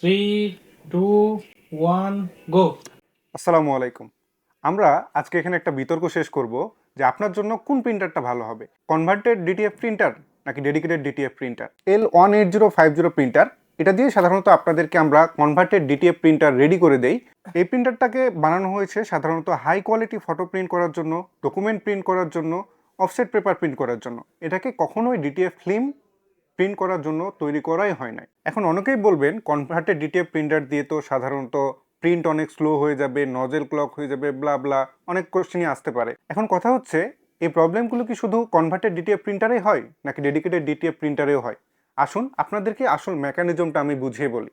Three two one go. আসসালামু আলাইকুম। আমরা আজকে এখানে একটা বিতর্ক শেষ করব যে আপনার জন্য কোন প্রিন্টারটা ভালো হবে, কনভার্টেড ডিটিএফ প্রিন্টার নাকি dedicated DTF printer. L18050 printer, এটা দিয়ে সাধারণত আপনাদেরকে আমরা কনভার্টেড ডিটিএফ প্রিন্টার রেডি করে দেই। এই প্রিন্টারটাকে বানানো হয়েছে সাধারণত হাই কোয়ালিটি ফটো প্রিন্ট করার জন্য, ডকুমেন্ট প্রিন্ট করার জন্য, অফসেট পেপার প্রিন্ট করার জন্য। এটাকে কখনোই ডিটিএফ ফিল্ম প্রিন্ট করার জন্য তৈরি করাই হয় নাই। এখন অনেকেই বলবেন কনভার্টেড ডিটিএফ প্রিন্টার দিয়ে তো সাধারণত প্রিন্ট অনেক স্লো হয়ে যাবে, নজেল ক্লক হয়ে যাবে, ব্লা ব্লা অনেক কোশ্চেনই আসতে পারে। এখন কথা হচ্ছে, এই প্রবলেমগুলো কি শুধু কনভার্টেড ডিটিএফ প্রিন্টারেই হয় নাকি ডেডিকেটেড ডিটিএফ প্রিন্টারেও হয়? আসুন আপনাদেরকে আসল মেকানিজমটা আমি বুঝিয়ে বলি।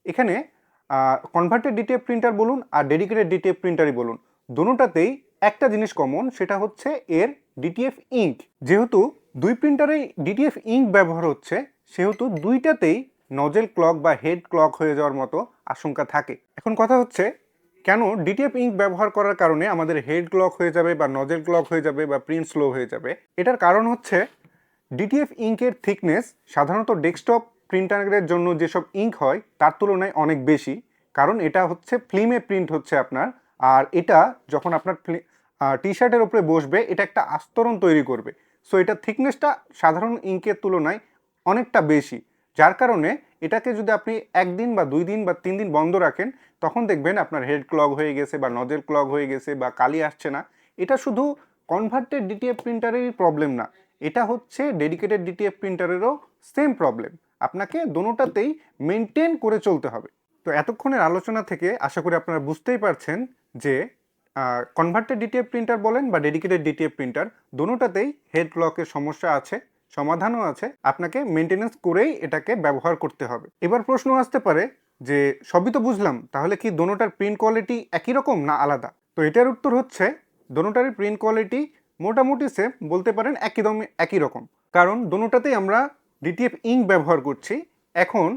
এখানে কনভার্টেড ডিটিএফ প্রিন্টার বলুন আর ডেডিকেটেড ডিটিএফ প্রিন্টারই বলুন, দুটোটাতেই একটা জিনিস কমন, সেটা হচ্ছে এর ডিটিএফ ইঙ্ক। যেহেতু দুই প্রিন্টারেই ডিটিএফ ইঙ্ক ব্যবহার হচ্ছে, সেহেতু দুইটাতেই নজেল ক্লক বা হেড ক্লক হয়ে যাওয়ার মতো আশঙ্কা থাকে। এখন কথা হচ্ছে, কেন ডিটিএফ ইঙ্ক ব্যবহার করার কারণে আমাদের হেড ক্লক হয়ে যাবে বা নজেল ক্লক হয়ে যাবে বা প্রিন্ট স্লো হয়ে যাবে? এটার কারণ হচ্ছে ডিটিএফ ইঙ্কের থিকনেস সাধারণত ডেস্কটপ প্রিন্টারের জন্য যেসব ইঙ্ক হয় তার তুলনায় অনেক বেশি। কারণ এটা হচ্ছে ফিল্মে প্রিন্ট হচ্ছে আপনার, আর এটা যখন আপনার টি শার্টের উপরে বসবে এটা একটা আস্তরণ তৈরি করবে। সো এটার থিকনেসটা সাধারণ ইঙ্কের তুলনায় অনেকটা বেশি, যার কারণে এটাকে যদি আপনি একদিন বা 2 দিন বা 3 দিন বন্ধ রাখেন, তখন দেখবেন আপনার হেড ক্লগ হয়ে গেছে বা নজেল ক্লগ হয়ে গেছে বা কালি আসছে না। এটা শুধু কনভার্টেড ডিটিএফ প্রিন্টারেরই প্রবলেম না, এটা হচ্ছে ডেডিকেটেড ডিটিএফ প্রিন্টারেরও সেম প্রবলেম। আপনাকে দোনোটাতেই মেনটেন করে চলতে হবে। তো এতক্ষণের আলোচনা থেকে আশা করি আপনারা বুঝতেই পারছেন যে কনভার্টেড ডিটিএফ প্রিন্টার বলেন বা ডেডিকেটেড ডিটিএফ প্রিন্টার, দোনোটাতেই হেড ক্লকের সমস্যা আছে, সমাধানও আছে। আপনাকে মেনটেনেন্স করেই এটাকে ব্যবহার করতে হবে। এবার প্রশ্ন আসতে পারে যে সবই তো বুঝলাম, তাহলে কি দোনোটার প্রিন্ট কোয়ালিটি একই রকম না আলাদা? তো এটার উত্তর হচ্ছে দোনোটারই প্রিন্ট কোয়ালিটি মোটামুটি সেম, বলতে পারেন একদম একই রকম। কারণ দোনোটাতেই আমরা ডিটিএফ ইঙ্ক ব্যবহার করছি। এখন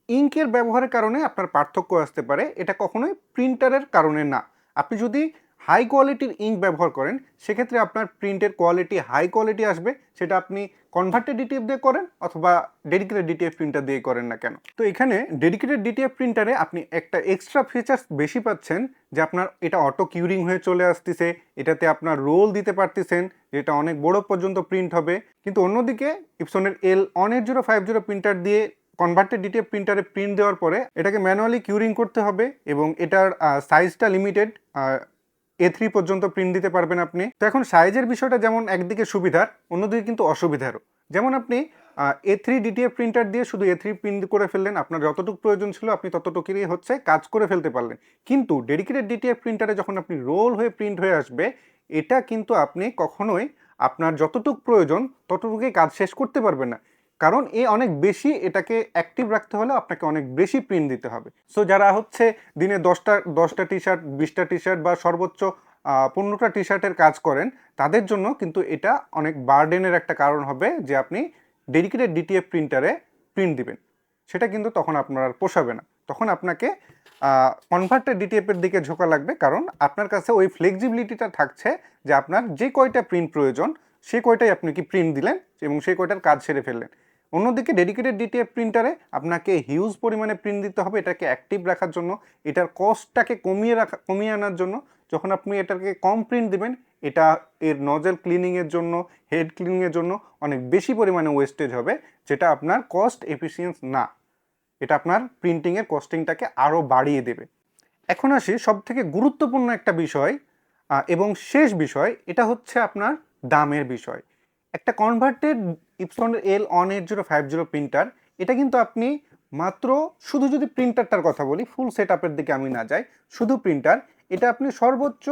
ইঙ্কের ব্যবহারের কারণে আপনার পার্থক্য আসতে পারে, এটা কখনোই প্রিন্টারের কারণে না। আপনি যদি হাই কোয়ালিটির ইঙ্ক ব্যবহার করেন, সেক্ষেত্রে আপনার প্রিন্টের কোয়ালিটি হাই কোয়ালিটি আসবে, সেটা আপনি কনভার্টেড ডিটিএফ দিয়ে করেন অথবা ডেডিকেটেড ডিটিএফ প্রিন্টার দিয়ে করেন না কেন। তো এখানে ডেডিকেটেড ডিটিএফ প্রিন্টারে আপনি একটা এক্সট্রা ফিচার্স বেশি পাচ্ছেন, যে আপনার এটা অটো কিউরিং হয়ে চলে আসতেছে, এটাতে আপনার রোল দিতে পারতেছেন, যেটা অনেক বড় পর্যন্ত প্রিন্ট হবে। কিন্তু অন্যদিকে ইপসনের L18050 প্রিন্টার দিয়ে কনভার্টেড ডিটিএফ প্রিন্টারে প্রিন্ট দেওয়ার পরে এটাকে ম্যানুয়ালি কিউরিং করতে হবে, এবং এটার সাইজটা লিমিটেড, A3 পর্যন্ত প্রিন্ট দিতে পারবেন আপনি। তো এখন সাইজের বিষয়টা যেমন একদিকে সুবিধার, অন্যদিকে কিন্তু অসুবিধারও। যেমন আপনি A3 ডিটিএফ প্রিন্টার দিয়ে শুধু A3 প্রিন্ট করে ফেললেন, আপনার যতটুকু প্রয়োজন ছিল আপনি ততটুকুই হচ্ছে কাজ করে ফেলতে পারলেন। কিন্তু ডেডিকেটেড ডিটিএফ প্রিন্টারে যখন আপনি রোল হয়ে প্রিন্ট হয়ে আসবে, এটা কিন্তু আপনি কখনোই আপনার যতটুকু প্রয়োজন ততটুকুই কাজ শেষ করতে পারবেন না। কারণ অনেক বেশি এটাকে অ্যাক্টিভ রাখতে হলে আপনাকে অনেক বেশি প্রিন্ট দিতে হবে। সো যারা হচ্ছে দিনে 10টা টি শার্ট, 20টা টি শার্ট বা সর্বোচ্চ 15টা টি শার্টের কাজ করেন, তাদের জন্য কিন্তু এটা অনেক বার্ডেনের একটা কারণ হবে যে আপনি ডেডিকেটেড ডিটিএফ প্রিন্টারে প্রিন্ট দিবেন। সেটা কিন্তু তখন আপনার আর পোষাবে না। তখন আপনাকে কনভার্টেড ডিটিএফের দিকে ঝোঁকা লাগবে, কারণ আপনার কাছে ওই ফ্লেক্সিবিলিটিটা থাকছে যে আপনার যে কয়টা প্রিন্ট প্রয়োজন সে কয়টাই আপনি কি প্রিন্ট দিলেন এবং সেই কয়টার কাজ সেরে ফেললেন। অন্যদিকে ডেডিকেটেড ডিটিএফ প্রিন্টারে আপনাকে হিউজ পরিমাণে প্রিন্ট দিতে হবে এটাকে অ্যাক্টিভ রাখার জন্য, এটার কস্টটাকে কমিয়ে আনার জন্য। যখন আপনি এটাকে কম প্রিন্ট দিবেন, এটা এর নজেল ক্লিনিংয়ের জন্য, হেড ক্লিনিংয়ের জন্য অনেক বেশি পরিমাণে ওয়েস্টেজ হবে, যেটা আপনার কস্ট এফিসিয়েন্স না। এটা আপনার প্রিন্টিংয়ের কস্টিংটাকে আরও বাড়িয়ে দেবে। এখন আসি সবথেকে গুরুত্বপূর্ণ একটা বিষয় এবং শেষ বিষয়, এটা হচ্ছে আপনার দামের বিষয়। একটা কনভার্টেড ইপসনের L18050 প্রিন্টার, এটা কিন্তু আপনি মাত্র, শুধু যদি প্রিন্টারটার কথা বলি, ফুল সেট আপের দিকে আমি না যাই, শুধু প্রিন্টার, এটা আপনি সর্বোচ্চ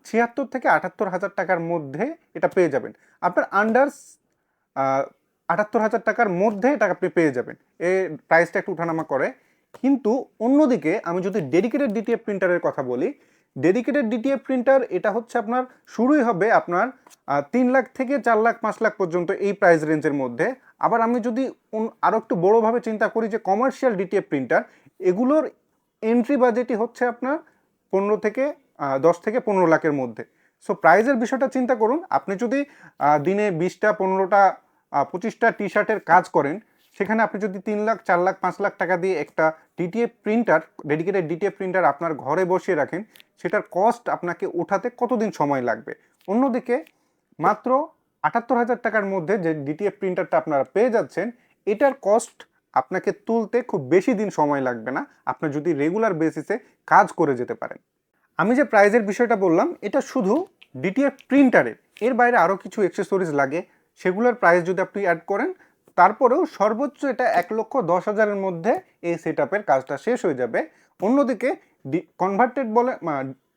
76 থেকে 78 হাজার টাকার মধ্যে এটা পেয়ে যাবেন। আপনার আন্ডার 78 হাজার টাকার মধ্যে এটা আপনি পেয়ে যাবেন। এর প্রাইসটা একটু উঠানামা করে। কিন্তু অন্যদিকে আমি যদি ডেডিকেটেড ডিটিএফ প্রিন্টারের কথা বলি, ডেডিকেটেড ডিটিএফ প্রিন্টার এটা হচ্ছে আপনার শুরুই হবে আপনার 3 লাখ থেকে 4 লাখ 5 লাখ পর্যন্ত এই প্রাইস রেঞ্জের মধ্যে। আবার আমি যদি আরও একটু বড়োভাবে চিন্তা করি যে কমার্শিয়াল ডিটিএফ প্রিন্টার, এগুলোর এন্ট্রি বাজেটই হচ্ছে আপনার 10 থেকে 15 লাখের মধ্যে। সো প্রাইজের বিষয়টা চিন্তা করুন, আপনি যদি দিনে 20টা 15টা 25টা টি শার্টের কাজ করেন, সেখানে আপনি যদি 3 লাখ 4 লাখ 5 লাখ টাকা দিয়ে একটা DTF printer, dedicated DTF printer আপনার ঘরে বসিয়ে রাখেন, সেটার কস্ট আপনাকে ওঠাতে কতদিন সময় লাগবে। অন্যদিকে মাত্র 78,000 টাকার মধ্যে যে ডিটিএফ প্রিন্টারটা আপনারা পেয়ে যাচ্ছেন, এটার কস্ট আপনাকে তুলতে খুব বেশি দিন সময় লাগবে না, আপনার যদি রেগুলার বেসিসে কাজ করে যেতে পারেন। আমি যে প্রাইজের বিষয়টা বললাম এটা শুধু ডিটিএফ প্রিন্টারের, এর বাইরে আরও কিছু অ্যাক্সেসরিজ লাগে, সেগুলোর প্রাইস যদি আপনি অ্যাড করেন তারপরেও সর্বোচ্চ এটা 1,10,000-এর মধ্যে এই সেটআপের কাজটা শেষ হয়ে যাবে। অন্যদিকে কনভার্টেড বলে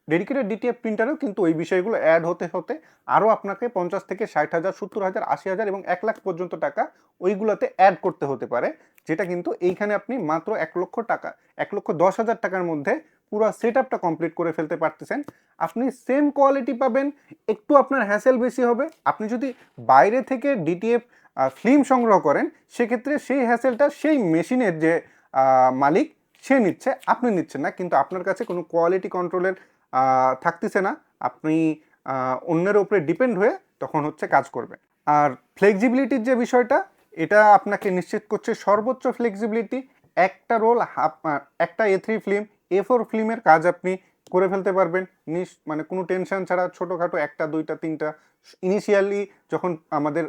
ডেডিকেটেড ডিটিএফ প্রিন্টারেও কিন্তু ওই বিষয়গুলো অ্যাড হতে হতে আরও আপনাকে 50 থেকে 60,000, 70,000, 80,000 এবং 1 লাখ পর্যন্ত টাকা ওইগুলোতে অ্যাড করতে হতে পারে, যেটা কিন্তু এইখানে আপনি মাত্র 1,10,000 টাকার মধ্যে পুরো সেটআপটা কমপ্লিট করে ফেলতে পারতেছেন। আপনি সেম কোয়ালিটি পাবেন, একটু আপনার হ্যাসেল বেশি হবে। আপনি যদি বাইরে থেকে ডিটিএফ ফিল্ম সংগ্রহ করেন সেক্ষেত্রে সেই হ্যাসেলটা সেই মেশিনের যে মালিক সে নিচ্ছে, আপনি নিচ্ছেন না, কিন্তু আপনার কাছে কোনো কোয়ালিটি কন্ট্রোলের থাকতেছে না, আপনি অন্যের উপরে ডিপেন্ড হয়ে তখন হচ্ছে কাজ করবেন। আর ফ্লেক্সিবিলিটির যে বিষয়টা, এটা আপনাকে নিশ্চিত করছে সর্বোচ্চ ফ্লেক্সিবিলিটি। একটা রোল একটা A3 ফিল্ম A4 ফিল্মের কাজ আপনি করে ফেলতে পারবেন মানে কোনো টেনশন ছাড়া, ছোটোখাটো 1টা 2টা 3টা। ইনিশিয়ালি যখন আমাদের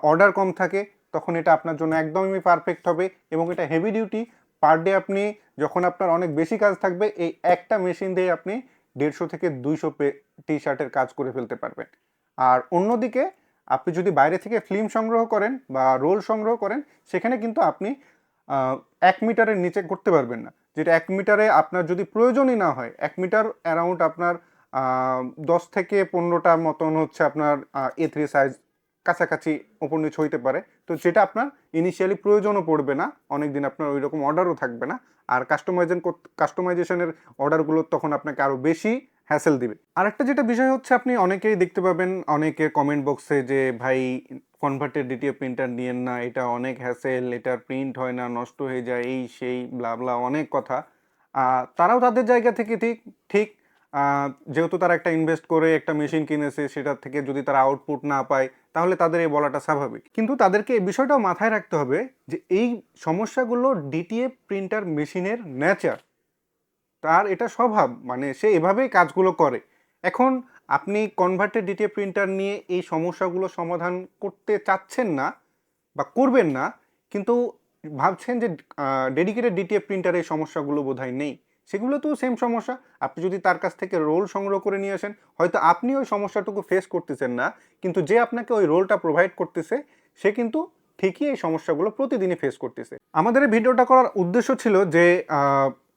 অর্ডার কম থাকে তখন এটা আপনার জন্য একদমই পারফেক্ট হবে, এবং এটা হেভি ডিউটি। পার ডে আপনি যখন আপনার অনেক বেশি কাজ থাকবে, এই একটা মেশিন দিয়ে আপনি 150 থেকে 200 টি শার্টের কাজ করে ফেলতে পারবেন। আর অন্যদিকে আপনি যদি বাইরে থেকে ফিল্ম সংগ্রহ করেন বা রোল সংগ্রহ করেন, সেখানে কিন্তু আপনি 1 মিটারের নিচে করতে পারবেন না, যেটা 1 মিটারে আপনার যদি প্রয়োজনই না হয়। 1 মিটার অ্যারাউন্ড আপনার 10 থেকে 15টা মতন হচ্ছে আপনার A3 সাইজ কাছাকাছি ওপর নিচ হইতে পারে, তো যেটা আপনার ইনিশিয়ালি প্রয়োজনও পড়বে না, অনেক দিন আপনার ওই রকম অর্ডারও থাকবে না। আর কাস্টমাইজেশনের অর্ডারগুলো তখন আপনাকে আরও বেশি হ্যাসেল দিবে। আরেকটা যেটা বিষয় হচ্ছে, আপনি অনেকেই দেখতে পাবেন অনেকের কমেন্ট বক্সে যে ভাই কনভার্টেড ডিটিএফ প্রিন্টার নিয়েন না, এটা অনেক হ্যাসেল, এটার প্রিন্ট হয় না, নষ্ট হয়ে যায়, এই সেই ব্লা ব্লা অনেক কথা। তারাও তাদের জায়গা থেকে ঠিক যেহেতু তারা একটা ইনভেস্ট করে একটা মেশিন কিনেছে, সেটার থেকে যদি তারা আউটপুট না পায় তাহলে তাদের এই বলাটা স্বাভাবিক। কিন্তু তাদেরকে এই বিষয়টাও মাথায় রাখতে হবে যে এই সমস্যাগুলো ডিটিএফ প্রিন্টার মেশিনের নেচার, তার এটা স্বভাব, মানে সে এভাবেই কাজগুলো করে। এখন আপনি কনভার্টেড ডিটিএফ প্রিন্টার নিয়ে এই সমস্যাগুলো সমাধান করতে চাচ্ছেন না বা করবেন না, কিন্তু ভাবছেন যে ডেডিকেটেড ডিটিএফ প্রিন্টারে এই সমস্যাগুলো বোধহয় নেই। সেগুলো তো সেম সমস্যা। আপনি যদি তার কাছ থেকে রোল সংগ্রহ করে নিয়ে আসেন, হয়তো আপনি ওই সমস্যাটুকু ফেস করতেছেন না, কিন্তু যে আপনাকে ওই রোলটা প্রোভাইড করতেছে সে কিন্তু ঠিকই এই সমস্যাগুলো প্রতিদিনই ফেস করতেছে। আমাদের এই ভিডিওটা করার উদ্দেশ্য ছিল যে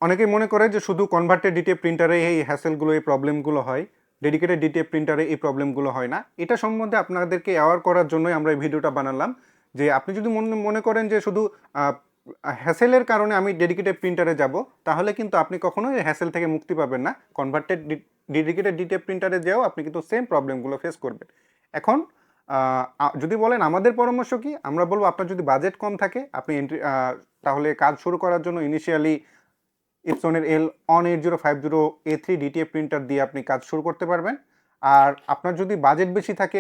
অনেকেই মনে করে যে শুধু কনভার্টেড ডিটিএফ প্রিন্টারে এই হ্যাসেলগুলো, এই প্রবলেমগুলো হয়, ডেডিকেটেড ডিটিএফ প্রিন্টারে এই প্রবলেমগুলো হয় না। এটা সম্বন্ধে আপনাদেরকে অ্যাওয়ার করার জন্যই আমরা এই ভিডিওটা বানালাম, যে আপনি যদি মনে করেন যে শুধু হ্যাসেলের কারণে আমি ডেডিকেটেড প্রিন্টারে যাব, তাহলে কিন্তু আপনি কখনোই হ্যাসেল থেকে মুক্তি পাবেন না। ডেডিকেটেড ডিটিএফ প্রিন্টারে যেও আপনি কিন্তু সেম প্রবলেমগুলো ফেস করবেন। এখন যদি বলেন আমাদের পরামর্শ কি, আমরা বলবো আপনার যদি বাজেট কম থাকে আপনি তাহলে কাজ শুরু করার জন্য initially ইপসনের L1850 A3 DTF printer দিয়ে আপনি কাজ শুরু করতে পারবেন। আর আপনার যদি বাজেট বেশি থাকে,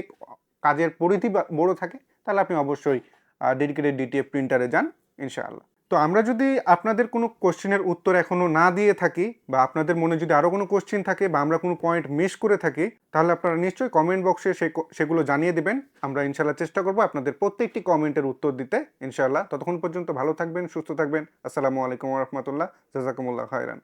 কাজের পরিধি বড় থাকে, তাহলে আপনি অবশ্যই ডেডিকেটেড ডিটিএফ প্রিন্টারে যান ইনশাআল্লাহ। তো আমরা যদি আপনাদের কোনো কোশ্চেনের উত্তর এখনও না দিয়ে থাকি, বা আপনাদের মনে যদি আরও কোনো কোশ্চেন থাকে, বা আমরা কোনো পয়েন্ট মিস করে থাকি, তাহলে আপনারা নিশ্চয়ই কমেন্ট বক্সে সেগুলো জানিয়ে দেবেন। আমরা ইনশাআল্লাহ চেষ্টা করবো আপনাদের প্রত্যেকটি কমেন্টের উত্তর দিতে ইনশাআল্লাহ। ততক্ষণ পর্যন্ত ভালো থাকবেন, সুস্থ থাকবেন। আসসালামু আলাইকুম ওয়া রাহমাতুল্লাহ। জাযাকুমুল্লাহ খায়রান।